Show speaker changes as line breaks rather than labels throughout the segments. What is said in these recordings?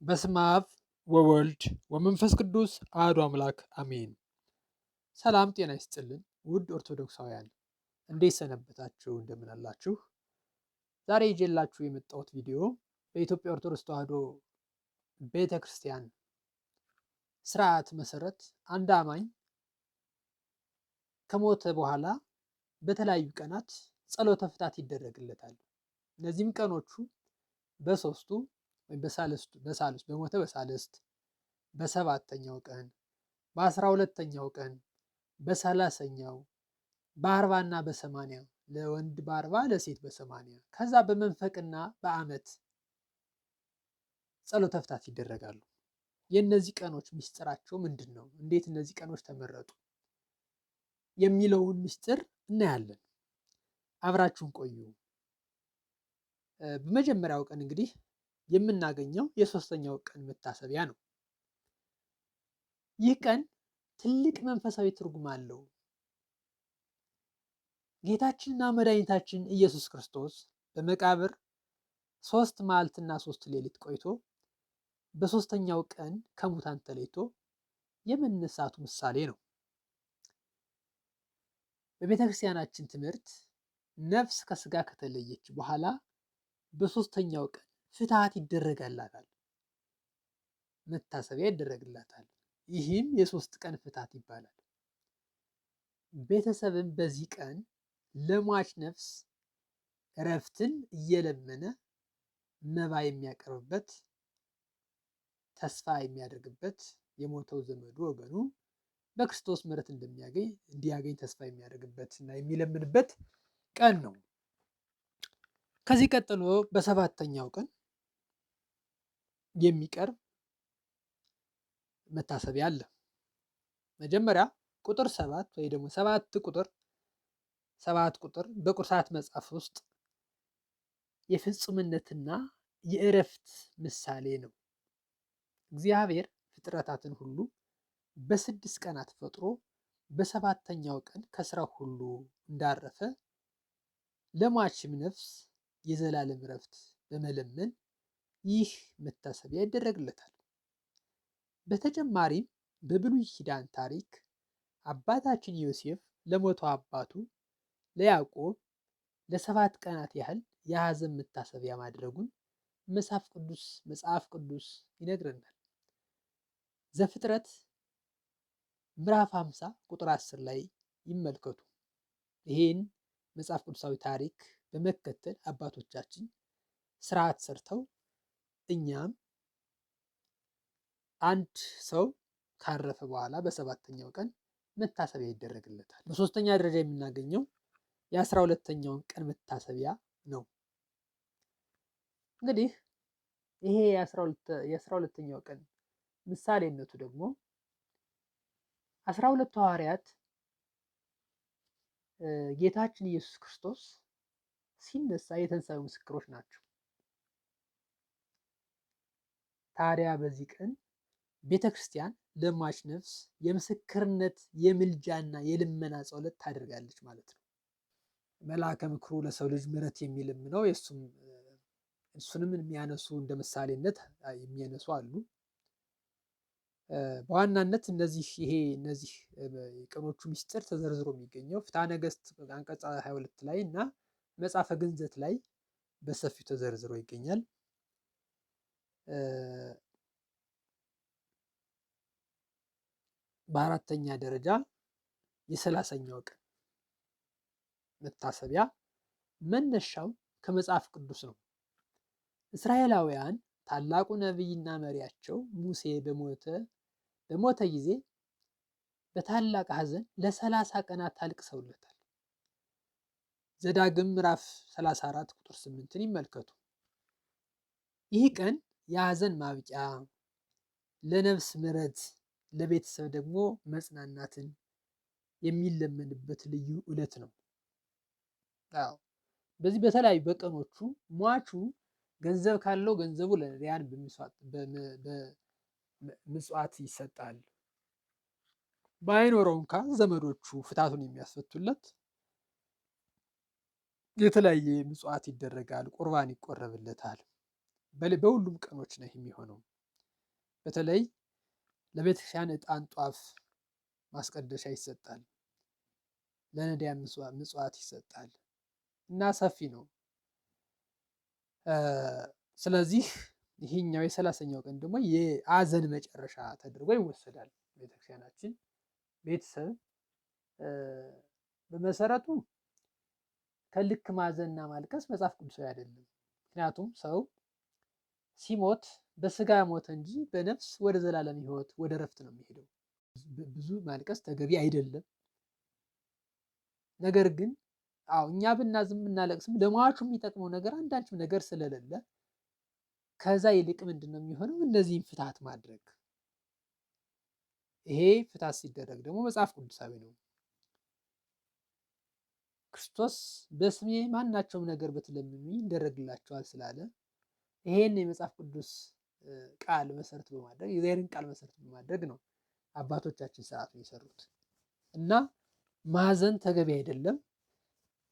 በስመ አብ ወወልድ ወመንፈስ ቅዱስ አሐዱ አምላክ አሜን። ሰላም ጤና ይስጥልን ውድ ኦርቶዶክሳውያን እንዴት ሰነበታችሁ? እንደምን አላችሁ? ዛሬ ይዤላችሁ የመጣሁት ቪዲዮ በኢትዮጵያ ኦርቶዶክስ ተዋሕዶ ቤተ ክርስቲያን ስርዓት መሰረት አንድ አማኝ ከሞተ በኋላ በተለያዩ ቀናት ጸሎተ ፍታት ይደረግለታል። እነዚህም ቀኖቹ በሶስቱ ወይም በሳልስት በሞተ በሳልስት በሰባተኛው ቀን በአስራ ሁለተኛው ቀን በሰላሰኛው በአርባና በሰማንያ ለወንድ በአርባ ለሴት በሰማንያ ከዛ በመንፈቅና በዓመት ጸሎተ ፍታት ይደረጋሉ። የእነዚህ ቀኖች ምስጢራቸው ምንድን ነው? እንዴት እነዚህ ቀኖች ተመረጡ? የሚለውን ምስጢር እናያለን። አብራችሁን ቆዩ። በመጀመሪያው ቀን እንግዲህ የምናገኘው የሶስተኛው ቀን መታሰቢያ ነው። ይህ ቀን ትልቅ መንፈሳዊ ትርጉም አለው። ጌታችንና መድኃኒታችን ኢየሱስ ክርስቶስ በመቃብር 3 መዓልትና 3 ሌሊት ቆይቶ በሶስተኛው ቀን ከሙታን ተለይቶ የመነሳቱ ምሳሌ ነው። በቤተ ክርስቲያናችን ትምህርት ነፍስ ከስጋ ከተለየች በኋላ በሶስተኛው ቀን ፍትሐት ይደረጋላታል፣ መታሰቢያ ይደረግላታል። ይህም የ3 ቀን ፍትሐት ይባላል። ቤተሰብም በዚህ ቀን ለሟች ነፍስ እረፍትን እየለመነ መባ የሚያቀርብበት፣ ተስፋ የሚያደርግበት፣ የሞተው ዘመዱ ወገኑ በክርስቶስ ምሕረት እንዲያገኝ ተስፋ የሚያደርግበት እና የሚለምንበት ቀን ነው። ከዚህ ቀጥሎ በሰባተኛው ቀን የሚቀርብ መታሰቢያ አለ። መጀመሪያ ቁጥር 7 ወይ ደግሞ 7 ቁጥር በቅዱሳት መጽሐፍ ውስጥ የፍጹምነትና የእረፍት ምሳሌ ነው። እግዚአብሔር ፍጥረታትን ሁሉ በ6 ቀናት ፈጥሮ በሰባተኛው ቀን ከስራው ሁሉ እንዳረፈ ለሟችም ነፍስ የዘላለም እረፍት በመለመን ይህ መታሰቢያ ይደረግለታል። በተጨማሪም በብሉይ ኪዳን ታሪክ አባታችን ዮሴፍ ለሞተው አባቱ ለያዕቆብ ለ7 ቀናት ያህል የሐዘን መታሰቢያ ማድረጉን መጽሐፍ ቅዱስ ይነግረናል። ዘፍጥረት ምዕራፍ 50 ቁጥር 10 ላይ ይመልከቱ። ይህን መጽሐፍ ቅዱሳዊ ታሪክ በመከተል አባቶቻችን ስርዓት ሰርተው እኛም አንድ ሰው ካረፈ በኋላ በሰባተኛው ቀን መታሰቢያ ይደረግለታል። በሶስተኛ ደረጃ የምናገኘው የ12ኛውን ቀን መታሰቢያ ነው። እንግዲህ ይሄ የ12ኛው ቀን ምሳሌነቱ ደግሞ 12ቱ ሐዋርያት ጌታችን ኢየሱስ ክርስቶስ ሲነሳ የትንሣኤው ምስክሮች ናቸው። ታዲያ በዚህ ቀን ቤተ ክርስቲያን ለሟች ነፍስ የምስክርነት የምልጃና የልመና ጸሎት ታደርጋለች ማለት ነው። መልአከ ምክሩ ለሰው ልጅ ምሕረት የሚለምነው እሱንም የሚያነሱ እንደ ምሳሌነት የሚያነሱ አሉ። በዋናነት እነዚህ የቀኖቹ ምስጢር ተዘርዝሮ የሚገኘው ፍትሐ ነገሥት አንቀጽ 22 ላይ እና መጽሐፈ ግንዘት ላይ በሰፊው ተዘርዝሮ ይገኛል። በአራተኛ ደረጃ የ30ኛው ቀን መታሰቢያ መነሻው ከመጽሐፍ ቅዱስ ነው። እስራኤላውያን ታላቁ ነቢይና መሪያቸው ሙሴ በሞተ ጊዜ በታላቅ ሐዘን ለ30 ቀናት አልቅሰውለታል። ዘዳግም ምዕራፍ 34 ቁጥር 8ን ይመልከቱ። ይህ ቀን የሐዘን ማብቂያ፣ ለነፍስ ምሕረት፣ ለቤተሰብ ደግሞ መጽናናትን የሚለመንበት ልዩ ዕለት ነው። በዚህ በተለያዩ በቀኖቹ ሟቹ ገንዘብ ካለው ገንዘቡ ለነዳያን በምጽዋት ይሰጣል። ባይኖረው እንኳን ዘመዶቹ ፍታቱን የሚያስፈቱለት የተለያየ ምጽዋት ይደረጋል፣ ቁርባን ይቆረብለታል። በሁሉም ቀኖች ነው የሚሆነው። በተለይ ለቤተክርስቲያን ዕጣን ጧፍ ማስቀደሻ ይሰጣል፣ ለነዳያን ምጽዋት ይሰጣል እና ሰፊ ነው። ስለዚህ ይሄኛው የ30ኛው ቀን ደግሞ የሐዘን መጨረሻ ተደርጎ ይወሰዳል። ቤተክርስቲያናችን ቤተሰብ በመሰረቱ ከልክ ማዘንና ማልቀስ መጽሐፍ ቅዱሳዊ አይደለም። ምክንያቱም ሰው ሲሞት በስጋ ሞተ እንጂ በነፍስ ወደ ዘላለም ሕይወት ወደ ረፍት ነው የሚሄደው። ብዙ ማልቀስ ተገቢ አይደለም። ነገር ግን አዎ እኛ ብናዝም ብናለቅስም ለሟቹ የሚጠቅመው ነገር አንዳችም ነገር ስለሌለ ከዛ ይልቅ ምንድን ነው የሚሆነው? እነዚህን ፍትሐት ማድረግ። ይሄ ፍትሐት ሲደረግ ደግሞ መጽሐፍ ቅዱሳዊ ነው። ክርስቶስ በስሜ ማናቸውም ነገር ብትለምኑ ይደረግላቸዋል ስላለ ይሄን የመጽሐፍ ቅዱስ ቃል መሰረት በማድረግ የእግዚአብሔርን ቃል መሰረት በማድረግ ነው አባቶቻችን ስርዓቱን የሰሩት እና ማዘን ተገቢ አይደለም።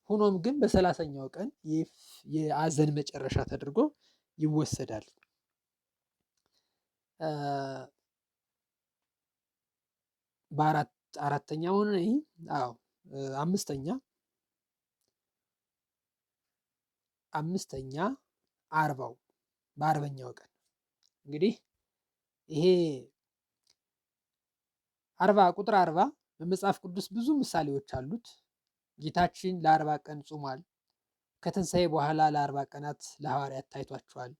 ሆኖም ግን በ30ኛው ቀን የሐዘን መጨረሻ ተደርጎ ይወሰዳል። አራተኛ ሆነ ይሄ አምስተኛ አርባው በ40ኛው ቀን እንግዲህ ይሄ ቁጥር 40 በመጽሐፍ ቅዱስ ብዙ ምሳሌዎች አሉት። ጌታችን ለ40 ቀን ጾሟል። ከትንሣኤ በኋላ ለ40 ቀናት ለሐዋርያት ታይቷቸዋል።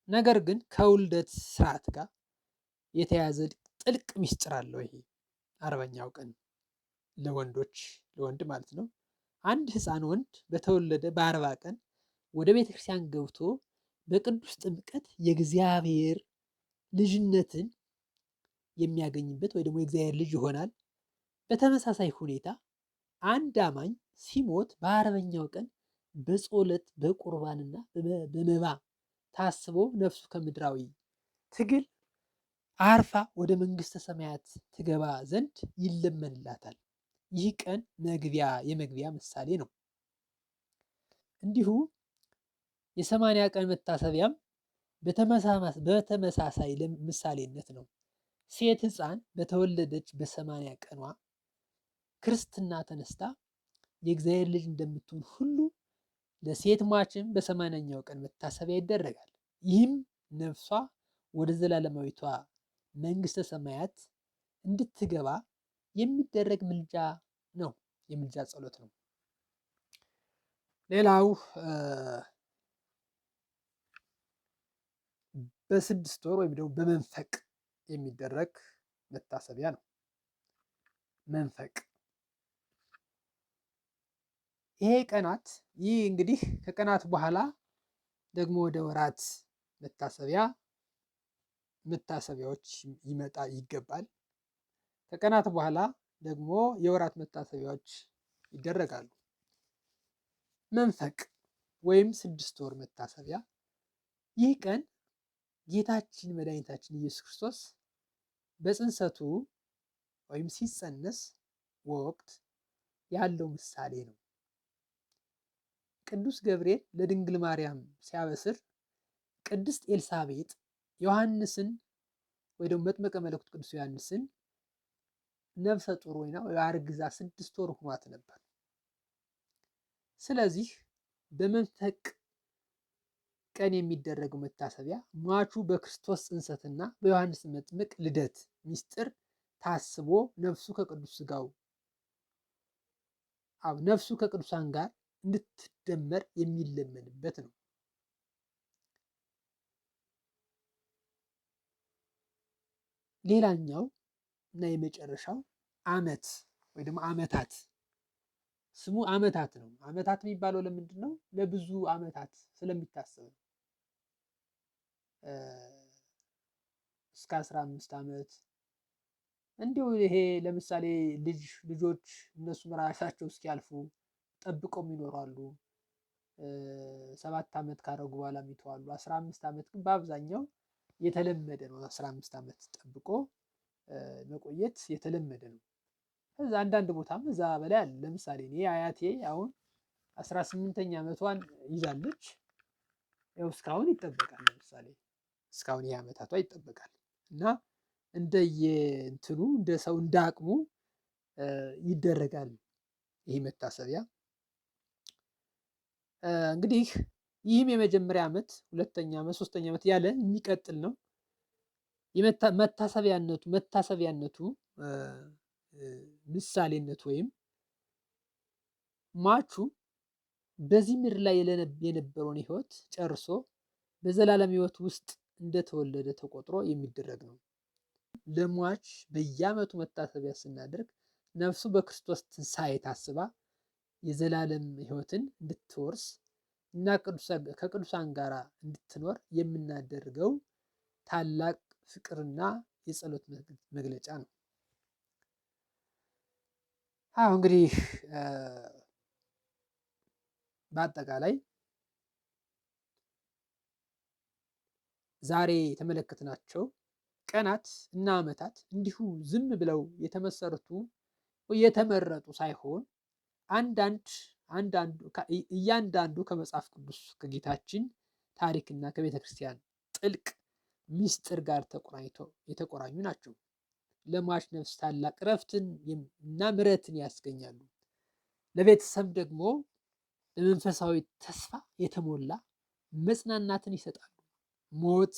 ነገር ግን ከውልደት ስርዓት ጋር የተያዘ ጥልቅ ምስጢር አለው። ይሄ 40ኛው ቀን ለወንድ ማለት ነው። አንድ ሕፃን ወንድ በተወለደ በ40 ቀን ወደ ቤተ ክርስቲያን ገብቶ በቅዱስ ጥምቀት የእግዚአብሔር ልጅነትን የሚያገኝበት ወይ ደግሞ የእግዚአብሔር ልጅ ይሆናል። በተመሳሳይ ሁኔታ አንድ አማኝ ሲሞት በ40ኛው ቀን በጸሎት በቁርባንና በመባ ታስቦ ነፍሱ ከምድራዊ ትግል አርፋ ወደ መንግስተ ሰማያት ትገባ ዘንድ ይለመንላታል። ይህ ቀን የመግቢያ ምሳሌ ነው። እንዲሁ የ80 ቀን መታሰቢያም በተመሳሳይ ምሳሌነት ነው። ሴት ሕፃን በተወለደች በ80 ቀኗ ክርስትና ተነስታ የእግዚአብሔር ልጅ እንደምትሆን ሁሉ ለሴት ሟችም በ80ኛው ቀን መታሰቢያ ይደረጋል። ይህም ነፍሷ ወደ ዘላለማዊቷ መንግስተ ሰማያት እንድትገባ የሚደረግ ምልጃ ነው፣ የምልጃ ጸሎት ነው። ሌላው በ6 ወር ወይም ደግሞ በመንፈቅ የሚደረግ መታሰቢያ ነው። መንፈቅ ይሄ ቀናት ይህ እንግዲህ ከቀናት በኋላ ደግሞ ወደ ወራት መታሰቢያዎች ይገባል። ከቀናት በኋላ ደግሞ የወራት መታሰቢያዎች ይደረጋሉ። መንፈቅ ወይም 6 ወር መታሰቢያ ይህ ቀን ጌታችን መድኃኒታችን ኢየሱስ ክርስቶስ በጽንሰቱ ወይም ሲጸነስ ወቅት ያለው ምሳሌ ነው። ቅዱስ ገብርኤል ለድንግል ማርያም ሲያበስር ቅድስት ኤልሳቤጥ ዮሐንስን ወይ ደግሞ መጥምቀ መለኮት ቅዱስ ዮሐንስን ነፍሰ ጡር ወይና አርግዛ 6 ወር ሆኗት ነበር። ስለዚህ በመንፈቅ ቀን የሚደረገው መታሰቢያ ሟቹ በክርስቶስ ጽንሰትና በዮሐንስ መጥምቅ ልደት ሚስጥር ታስቦ ነፍሱ ከቅዱሳን ጋር እንድትደመር የሚለመንበት ነው። ሌላኛው እና የመጨረሻው ዓመት ወይ ደግሞ ዓመታት ስሙ ዓመታት ነው። ዓመታት የሚባለው ለምንድን ነው? ለብዙ ዓመታት ስለሚታሰብ ነው። እስከ 15 ዓመት እንዲሁ ይሄ ለምሳሌ ልጆች እነሱም ራሳቸው እስኪያልፉ ጠብቀው ይኖራሉ። 7 ዓመት ካረጉ በኋላ ይተዋሉ። 15 ዓመት ግን በአብዛኛው የተለመደ ነው። 15 ዓመት ጠብቆ መቆየት የተለመደ ነው። ከዛ አንዳንድ ቦታም እዛ በላይ አለ። ለምሳሌ እኔ አያቴ አሁን 18ኛ ዓመቷን ይዛለች። ያው እስካሁን ይጠበቃል። ለምሳሌ እስካሁን ይህ ዓመታቷ ይጠበቃል። እና እንደየእንትኑ እንደ ሰው እንደ አቅሙ ይደረጋል ይህ መታሰቢያ። እንግዲህ ይህም የመጀመሪያ ዓመት፣ ሁለተኛ ዓመት፣ ሶስተኛ ዓመት ያለ የሚቀጥል ነው። መታሰቢያነቱ ምሳሌነቱ ወይም ሟቹ በዚህ ምድር ላይ የነበረውን ሕይወት ጨርሶ በዘላለም ሕይወት ውስጥ እንደተወለደ ተቆጥሮ የሚደረግ ነው። ለሟች በየዓመቱ መታሰቢያ ስናደርግ ነፍሱ በክርስቶስ ትንሣኤ ታስባ የዘላለም ሕይወትን እንድትወርስ እና ከቅዱሳን ጋር እንድትኖር የምናደርገው ታላቅ ፍቅርና የጸሎት መግለጫ ነው። አዎ እንግዲህ በአጠቃላይ ዛሬ የተመለከትናቸው ቀናት እና ዓመታት እንዲሁ ዝም ብለው የተመሰረቱ የተመረጡ ሳይሆን እያንዳንዱ ከመጽሐፍ ቅዱስ ከጌታችን ታሪክና ከቤተ ክርስቲያን ጥልቅ ምስጢር ጋር የተቆራኙ ናቸው። ለሟች ነፍስ ታላቅ እረፍትን እና ምሕረትን ያስገኛሉ። ለቤተሰብ ደግሞ በመንፈሳዊ ተስፋ የተሞላ መጽናናትን ይሰጣሉ። ሞት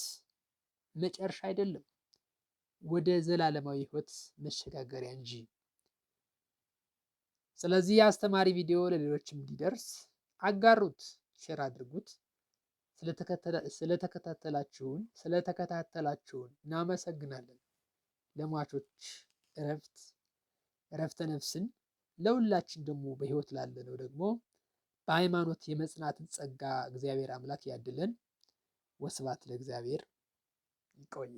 መጨረሻ አይደለም፣ ወደ ዘላለማዊ ሕይወት መሸጋገሪያ እንጂ። ስለዚህ የአስተማሪ ቪዲዮ ለሌሎችም እንዲደርስ አጋሩት፣ ሼር አድርጉት። ስለተከታተላችሁን እናመሰግናለን። ለሟቾች እረፍተ ነፍስን፣ ለሁላችን ደግሞ በሕይወት ላለነው ደግሞ በሃይማኖት የመጽናትን ጸጋ እግዚአብሔር አምላክ ያድለን። ወስብሐት ለእግዚአብሔር። ይቆየ